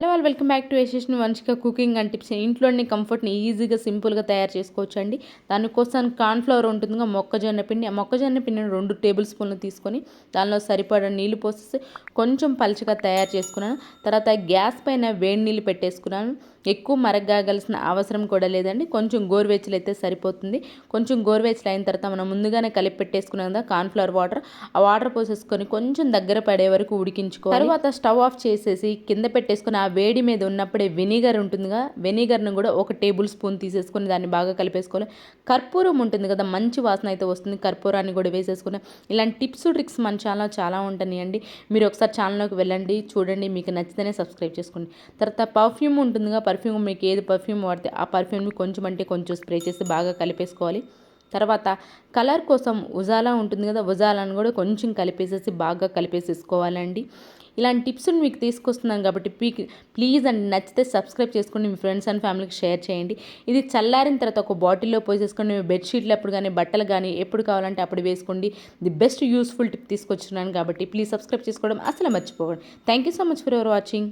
Hello all welcome back to SSSvini&Vanshika cooking and tips. ఇంట్లోని కంఫర్ట్ని ఈజీగా సింపుల్గా తయారు చేసుకోవచ్చండి. దానికోసం కార్న్ఫ్లవర్ ఉంటుందిగా, మొక్కజొన్న పిండిని 2 టేబుల్ స్పూన్లు తీసుకొని దానిలో సరిపడా నీళ్లు పోసేసి కొంచెం పలుచగా తయారు చేసుకున్నాను. తర్వాత గ్యాస్ పైన వేడి నీళ్ళు పెట్టేసుకున్నాను. ఎక్కువ మరగగాల్సిన అవసరం కూడా లేదండి, కొంచెం గోరువెచ్చలు అయితే సరిపోతుంది. కొంచెం గోరువెచ్చలు అయిన తర్వాత మనం ముందుగానే కలిపి పెట్టేసుకున్నాం కదా కార్న్ఫ్లవర్ వాటర్, ఆ వాటర్ పోసేసుకొని కొంచెం దగ్గర పడే వరకు ఉడికించుకోవాలి. తర్వాత స్టవ్ ఆఫ్ చేసేసి కింద పెట్టేసుకుని ఆ వేడి మీద ఉన్నప్పుడే వెనిగర్ ఉంటుందిగా, వెనిగర్ను కూడా 1 టేబుల్ స్పూన్ తీసేసుకొని దాన్ని బాగా కలిపేసుకోవాలి. కర్పూరం ఉంటుంది కదా, మంచి వాసన అయితే వస్తుంది, కర్పూరాన్ని కూడా వేసేసుకుని. ఇలాంటి టిప్స్ ట్రిక్స్ మన ఛానల్లో చాలా ఉంటాయండి. మీరు ఒకసారి ఛానల్లోకి వెళ్ళండి, చూడండి, మీకు నచ్చితేనే సబ్స్క్రైబ్ చేసుకోండి. తర్వాత పర్ఫ్యూమ్ ఉంటుందిగా, పర్ఫ్యూమ్ మీకు ఏది పర్ఫ్యూమ్ వాడితే ఆ పర్ఫ్యూమ్ని కొంచెం అంటే కొంచెం స్ప్రే చేసి బాగా కలిపేసుకోవాలి. తర్వాత కలర్ కోసం ఉజాలా ఉంటుంది కదా, ఉజాలాను కూడా కొంచెం కలిపేసేసి బాగా కలిపేసేసుకోవాలండి. ఇలాంటి టిప్స్ని మీకు తీసుకొస్తున్నాను కాబట్టి ప్లీజ్ అండి నచ్చితే సబ్స్క్రైబ్ చేసుకోండి, మీ ఫ్రెండ్స్ అండ్ ఫ్యామిలీకి షేర్ చేయండి. ఇది చల్లారిన తర్వాత ఒక బాటిల్లో పోసేసుకొని బెడ్షీట్లు ఎప్పుడు కానీ, బట్టలు కానీ ఎప్పుడు కావాలంటే అప్పుడు వేసుకోండి. ది బెస్ట్ యూస్ఫుల్ టిప్ తీసుకొచ్చున్నాను కాబట్టి ప్లీజ్ సబ్స్క్రైబ్ చేసుకోవడం అసలు మర్చిపోకండి. Thank you so much for your watching.